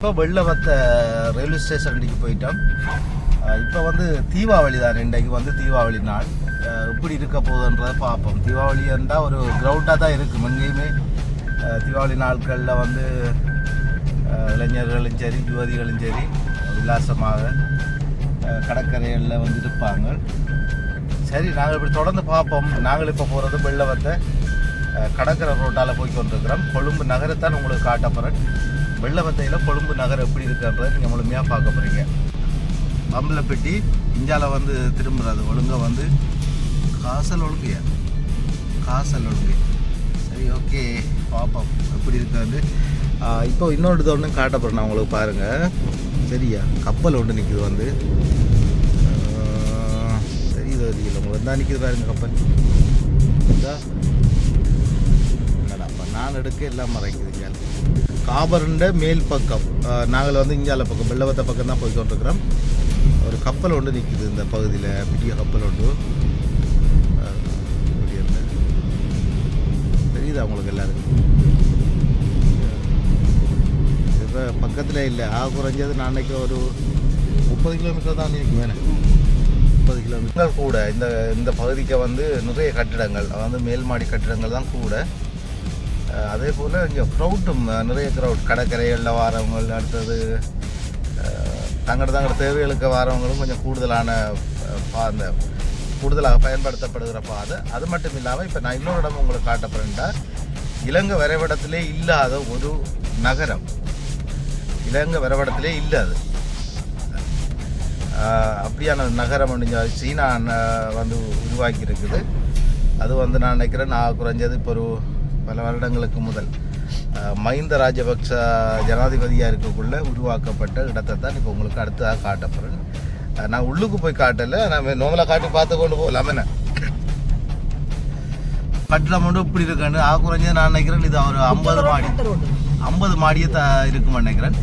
இப்போ Wellawatte railway station இன்றைக்கு போயிட்டோம். இப்போ வந்து தீபாவளி தான், இன்றைக்கு வந்து தீபாவளி நாள். எப்படி இருக்க போகுதுன்றதை பார்ப்போம். தீபாவளி இருந்தால் ஒரு கிரௌண்டாக தான் இருக்கும் எங்கேயுமே. தீபாவளி நாட்களில் வந்து இளைஞர்களும் சரி யுவதிகளும் சரி உல்லாசமாக கடற்கரைகளில் வந்து இருப்பாங்க. சரி, நாங்கள் இப்படி தொடர்ந்து பார்ப்போம். நாங்கள் இப்போ போகிறது வெள்ளவத்த கடற்கரை ரோட்டால் போய் கொண்டிருக்கிறோம். கொழும்பு நகரத்தான் உங்களுக்கு காட்ட போகிறேன். வெள்ளவத்தையில் கொழும்பு நகரம் எப்படி இருக்குன்றதை நீங்கள் முழுமையாக பார்க்க போகிறீங்க. பம்பலப்பட்டி இஞ்சால வந்து திரும்புறது ஒழுங்காக வந்து காசல் ஒழுங்கையா சரி, ஓகே, பார்ப்போம் எப்படி இருக்காது. இப்போ இன்னொன்று ஒன்று காட்ட போகிறேன் நான் உங்களுக்கு, பாருங்கள். சரியா, கப்பல் ஒன்று நிற்குது வந்து தெரியுது தெரியல உங்களுக்கு தான் நிற்குது பாருங்க கப்பல். என்னடாப்பா நான் எடுக்க எல்லாம் மறைக்குது. காபருண்ட மேல் பக்கம் நாங்கள் வந்து இஞ்சால பக்கம் வெள்ளவத்த பக்கம் தான் போய்கொண்டிருக்கிறோம். ஒரு கப்பல் ஒன்று நிற்குது இந்த பகுதியில், பெரிய கப்பல் ஒன்று தெரியுதா உங்களுக்கு எல்லாருக்கும்? இப்போ பக்கத்தில் இல்லை, குறைஞ்சது நான் அன்றைக்கி ஒரு 30 கிலோமீட்டர் தான் இருக்கு. வேணும் 30 கிலோமீட்டர் கூட. இந்த பகுதிக்கு வந்து நிறைய கட்டிடங்கள், வந்து மேல் மாடி கட்டிடங்கள் தான் கூட. அதே போல் இங்கே க்ரௌட்டும் நிறைய க்ரௌட், கடற்கரைகளில் வரவங்க, அடுத்தது தங்களோட தேவைகளுக்கு வரவங்களும் கொஞ்சம் கூடுதலாக பயன்படுத்தப்படுகிற பாதை. அது மட்டும் இல்லாமல் இப்போ நான் இன்னொரு இடம் உங்களுக்கு காட்டப்படுறேன்டா, இலங்கை வரைபடத்திலே இல்லாத ஒரு நகரம், இலங்கை வரைபடத்திலே இல்லாது அப்படியான நகரம் ஒன்று சீனா வந்து உருவாக்கி இருக்குது. அது வந்து நான் நினைக்கிறேன் குறைஞ்சது இப்போ ஒரு பல வருடங்களுக்கு முதல் மஹிந்த ராஜபக்ச ஜனாதிபதியாக இருக்கக்குள்ள உருவாக்கப்பட்ட இடத்தை தான் இப்போ உங்களுக்கு அடுத்ததாக காட்டப்படுறேன். நான் உள்ளுக்கு போய் காட்டலை, நான் நோமலாக காட்டி பார்த்து கொண்டு போகலாமே. கட்டிடம் மட்டும் இப்படி இருக்கான்னு குறைஞ்சது நான் நினைக்கிறேன் இது ஒரு 50 மாடியே இருக்குன்னு நினைக்கிறேன்.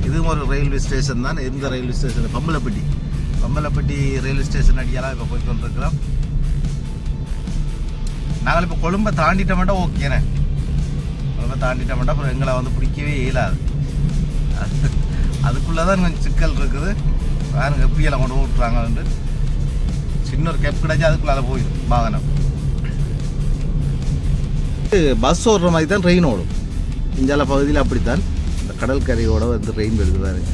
இதுவும் ஒரு ரயில்வே ஸ்டேஷன் தான். எந்த railway station? Pambalapatti railway station அடியெல்லாம் இப்போ போய் கொண்டிருக்கிறோம். நாங்கள் இப்போ கொழும்பை தாண்டிட்டோம்ட்டா ஓகேண்ணே, கொழும்பை தாண்டிட்டோம்ட்டா அப்புறம் எங்களை வந்து பிடிக்கவே இயலாது. அதுக்குள்ளே தான் கொஞ்சம் சிக்கல் இருக்குது. வேறு எப்படியெல்லாம் கொண்டு விட்டுறாங்கன்ட்டு சின்ன ஒரு கேப் கிடைச்சி அதுக்குள்ளால போயிடும் வாகனம். பஸ் ஓடுற மாதிரி தான் ட்ரெயின் ஓடும் இஞ்சால பகுதியில். அப்படித்தான் இந்த கடற்கரையோட வந்து ட்ரெயின் வருது பாருங்க.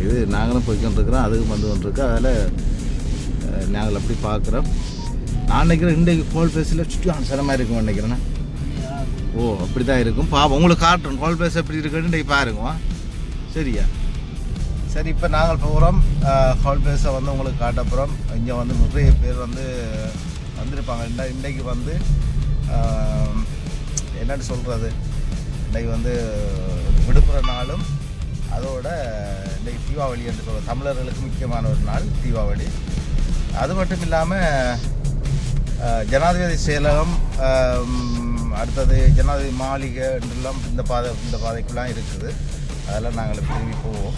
இது நாங்களும் போய்கொண்டிருக்கிறோம், அதுவும் வந்து கொண்டிருக்கோம். அதில் நாங்கள் அப்படி பார்க்குறோம். நான் நினைக்கிறேன் இன்றைக்கு கோல் பேஸில் சுற்றி சிரமமாக இருக்கும் நினைக்கிறேன்னா. அப்படி தான் இருக்கும். பாப்போம், உங்களுக்கு காட்டுறோம் கோல் பேஸ் எப்படி இருக்குன்னு இன்றைக்கு பாருங்க. சரியா? சரி, இப்போ நாங்கள் போகிறோம். கோல் பேஸை வந்து உங்களுக்கு காட்ட போகிறோம். இங்கே வந்து நிறைய பேர் வந்து வந்திருப்பாங்க. இன்றைக்கு வந்து என்னென்னு சொல்கிறது, இன்றைக்கு வந்து விடுமுறை நாளும் அதோட இன்றைக்கு தீபாவளி என்று சொல்கிற தமிழர்களுக்கு முக்கியமான ஒரு நாள் தீபாவளி. அது மட்டும் இல்லாமல் ஜனாதிபதி செயலகம், அடுத்தது ஜனாதிபதி மாளிகை என்றெல்லாம் இந்த பாதைக்குள்ளாம் இருக்குது. அதெல்லாம் நாங்கள் திரும்பி போவோம்.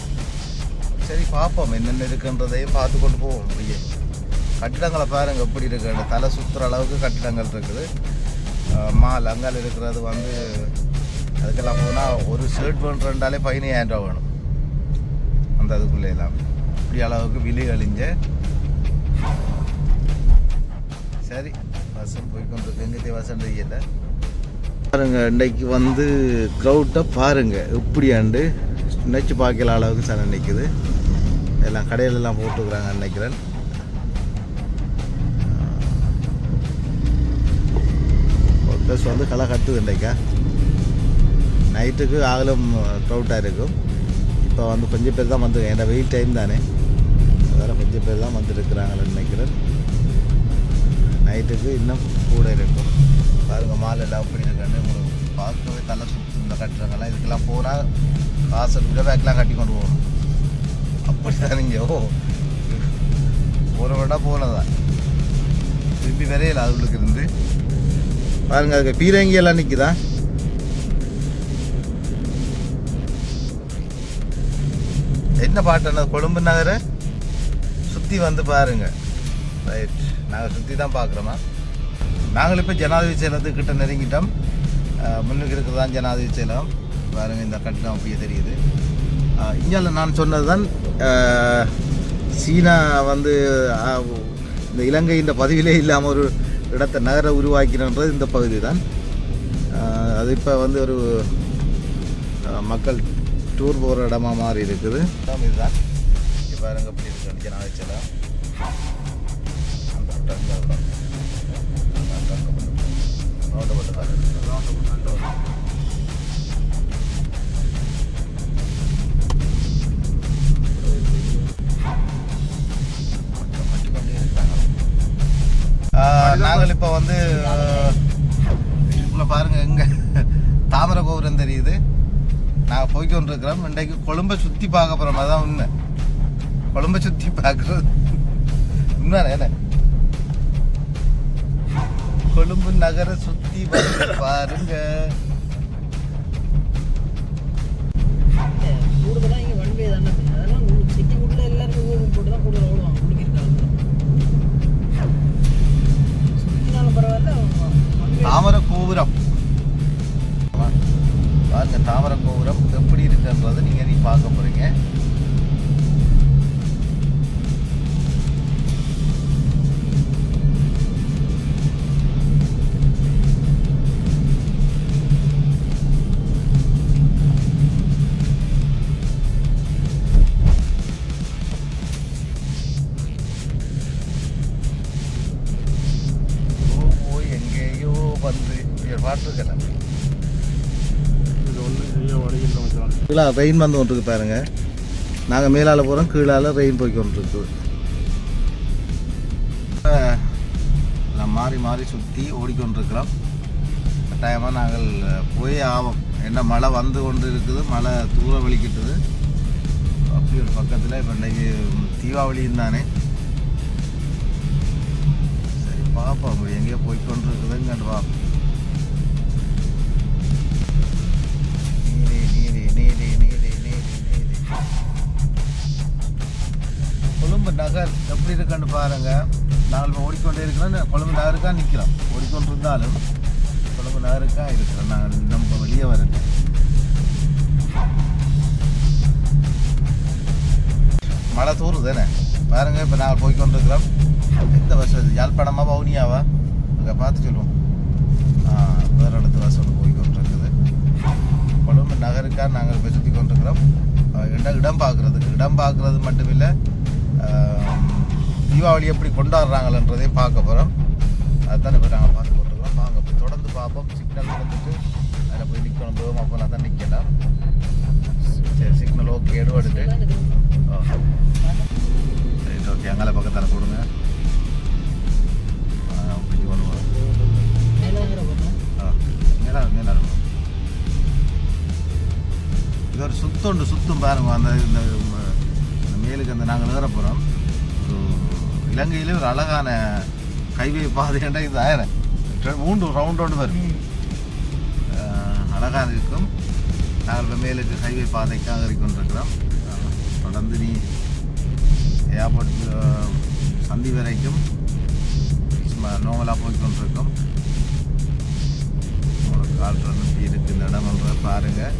சரி, பார்ப்போம் என்னென்ன இருக்குன்றதையும் பார்த்து கொண்டு போவோம். அப்படியே கட்டிடங்களை பாருங்கள் எப்படி இருக்குது. தலை சுற்றுற அளவுக்கு கட்டிடங்கள் இருக்குது. மால் அங்கால் இருக்கிறது வந்து அதுக்கெல்லாம் போனால் ஒரு ஷர்ட் பண்ணுறாலே 15,000 ரூபா வேணும் அந்த அதுக்குள்ளே எல்லாம். இப்படி அளவுக்கு விலை அழிஞ்ச. சரி, வசம் போய்கொண்டிருக்கு. எங்கே வசம் தெரியல பாருங்க. இன்றைக்கு வந்து க்ரௌட்டை பாருங்கள் எப்படியாண்டு நினச்சி பார்க்கல அளவுக்கு சனை நிற்குது. எல்லாம் கடையிலெல்லாம் போட்டுக்கிறாங்க நினைக்கிறேன். ப்ளஸ் வந்து களை கட்டுது இன்றைக்கா. நைட்டுக்கு ஆகலும் க்ரௌட்டாக இருக்கும். இப்போ வந்து கொஞ்சம் பேர் தான் வந்து, ஏன்னா வெயில் டைம் தானே, அதனால் கொஞ்சம் பேர் தான் வந்துருக்குறாங்கன்னு நினைக்கிறேன். நைட்டுக்கு இன்னும் கூட இருக்கும். பாருங்கள் மால் எல்லாம் அப்படி இருக்கான்னு உங்களுக்கு பார்க்கவே தலை சுற்று. இந்த கட்டுறாங்கலாம் இதுக்கெல்லாம் போனால் காசு பேக்கெலாம் கட்டி கொண்டு போகணும். அப்படி தான் நீங்கள் ஒரு விட போனதான் திருப்பி வரையில அதுகளுக்கு இருந்து பாருங்கள். அதுக்கு பீரங்கி எல்லாம் நிற்குதா. என்ன பாட்டு? கொழும்பு நகரை சுற்றி வந்து பாருங்கள். ரைட், நாங்கள் சுற்றி தான் பார்க்குறோமா. நாங்கள் இப்போ ஜனாதிபதி செயலத்துக்கிட்ட நெருங்கிட்டோம். முன்னுக்கு இருக்கிறது தான் ஜனாதிபதி செயலம். பாருங்கள், இந்த கட்டிடம் அப்படியே தெரியுது. இந்தியாவில் நான் சொன்னது தான், சீனா வந்து இந்த இலங்கை இந்த பதவியிலே இல்லாமல் ஒரு இடத்தை நகர உருவாக்கினன்றது இந்த பகுதி தான். அது இப்போ வந்து ஒரு மக்கள் டூர் போகிற இடமா மாறி இருக்குது. இதுதான் இப்போ பாருங்க எப்படி இருக்கு ஜனாதிபதி செயலம். நாங்கள் இப்போ வந்து உங்களை பாருங்க, எங்க தாமரை கோபுரம் தெரியுது. நாங்கள் போய்க்கொண்டு இருக்கிறோம். இன்றைக்கு கொழும்பை சுற்றி பார்க்க போகிறோம். அதான் உண்மை. கொழும்பை சுற்றி பார்க்குறது உண்மை. என்ன கொழும்பு நகர சுற்றி பாருங்க. தாமரை கோபுரம் பாருங்க, தாமரை கோபுரம் எப்படி இருக்குன்றது நீங்க பார்க்க போறீங்க. கீழே ரெயின் வந்து கொண்டிருக்கு பாருங்க. நாங்கள் மேலால் போகிறோம், கீழால் ரெயின் போய் கொண்டிருக்கு. மாறி மாறி சுற்றி ஓடிக்கொண்டிருக்கிறோம். கட்டாயமாக நாங்கள் போய் ஆவோம். என்ன மழை வந்து கொண்டு இருக்குது, மழை தூர வலிக்கிட்டுது. அப்படி ஒரு பக்கத்தில் இப்போ இன்றைக்கு தீபாவளியும் தானே. சரி பார்ப்போம், எங்கேயோ போய்கொண்டிருக்குதுங்கன்னு பார்ப்போம். கொழும்பு நகர் எப்படி இருக்குன்னு பாருங்க. நாங்கள் இப்போ ஓடிக்கொண்டே இருக்கிறோம். கொழும்பு நகருக்கா நிற்கிறோம். ஓடிக்கொண்டு இருந்தாலும் கொழும்பு நகருக்கா இருக்கிறோம். நாங்கள் நம்ம வெளியே வரங்க. மழை தூருது தானே பாருங்க. இப்போ நாங்கள் போய்கொண்டு இருக்கிறோம். எந்த பஸ் அது? யாழ்ப்பாணமா வவுனியாவா? அங்கே பார்த்து சொல்லுவோம். வேறு இடத்து பஸ் ஒன்று போய்கொண்டு இருக்குது. கொழும்பு நகருக்கா நாங்கள் இப்போ சுற்றி கொண்டிருக்கிறோம். இடம் பார்க்குறது மட்டும் இல்லை, தீபாவளி எப்படி கொண்டாடுறாங்களன்றதையும் பார்க்க போகிறோம். அதுதான் இப்போ நாங்கள் பார்த்து கொண்டிருக்கிறோம். வாங்க போய் தொடர்ந்து பார்ப்போம். சிக்னல் வந்துட்டு அதில் போய் நிற்கணும். தூரம் அப்போலாம் தான் நிற்கலாம். சரி, சிக்னல் ஓகே எடுவெடுத்து சரி ஓகே. அங்கே பக்கத்தில் கொடுங்க. அப்படி கொண்டு வரோம். மேலே இது ஒரு சுத்தும் பாருங்க. அந்த இந்த மேலுக்கு அந்த நாங்கள் ஏற போகிறோம். ஒரு இலங்கையிலே ஒரு அழகான கைவே பாதைன்ற இது 3 ரவுண்டோடு வரும். அழகாக இருக்கும். நாங்கள் இப்போ மேலுக்கு ஹைவே பாதைக்காக கொண்டிருக்கிறோம். தொடர்ந்து நீ ஏர்போர்ட் சந்தி வரைக்கும் நார்மலாக போய்கொண்டிருக்கோம். உங்களுக்கு காட்டுறது இருக்கு இந்த இடம்ன்ற பாருங்கள்.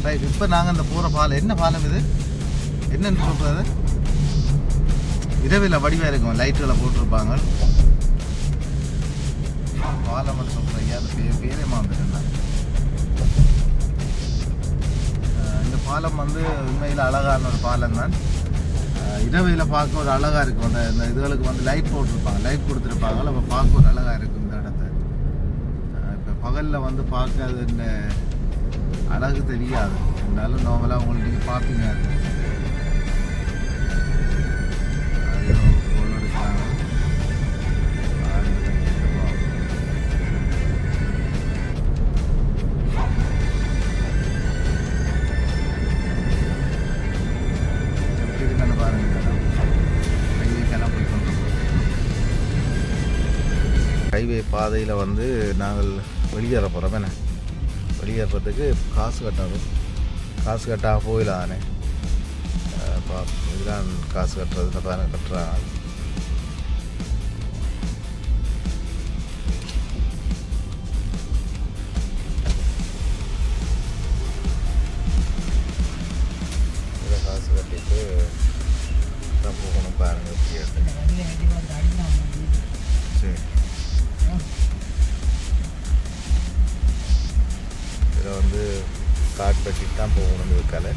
ரைட், இப்போ நாங்கள் அந்த போகிற பாலம் என்ன பாலம் இது? என்னென்னு சொல்கிறது? இரவில் வடிவாக இருக்கும், லைட்டுகளை போட்டிருப்பாங்க. பாலம்னு சொல்கிறீங்க, அது பேரே மாந்துட்டேன். இந்த பாலம் வந்து உண்மையில் அழகான ஒரு பாலம் தான். இரவையில் பார்க்க ஒரு அழகாக இருக்கும். அந்த இதுகளுக்கு வந்து லைட் போட்டிருப்பாங்க, லைட் கொடுத்துருப்பாங்க. அப்போ பார்க்க ஒரு அழகாக இருக்கும் இந்த இடத்த. இப்போ பகலில் வந்து பார்க்க அது இந்த அழகு தெரியாது. இருந்தாலும் நார்மலாக உங்களுக்கு நீங்கள் பார்ப்பீங்க. பாருங்கள் ஹைவேக்கெல்லாம் போய் கொண்டிருக்கோம். ஹைவே பாதையில் வந்து நாங்கள் வெளியேற போகிறோம். என்ன வெளியேறதுக்கு காசு கட்டணும். காசு கட்டாமல் போயிடலானே. இதுதான் காசு கட்டுறது. இந்த பாருங்க கட்டுறாங்க. இதில் காசு கட்டிட்டு தான் போகணும். பாருங்கள் எப்படி சரி. இதில் வந்து காட் கட்டிட்டு தான் போகணும். இதுக்கால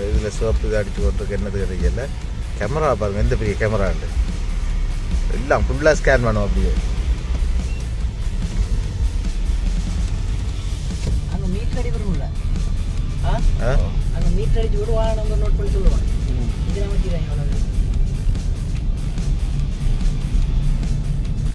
இதில் சிவப்பு இது அடித்து போட்டுருக்கு. என்னது கிடைக்கல. கேமரா பாருங்கள் எந்த பெரிய கேமராண்டு எல்லாம் ஃபுல்லாக ஸ்கேன் பண்ணுவோம். அப்படியே அங்கே மீட்டர் அடி வரும்ல, அங்கே மீட்டர் அடிச்சு விடுவாங்க. நம்பர் நோட் பண்ணி சொல்லுவாங்க. இதெல்லாம் வச்சுக்கிறாங்க.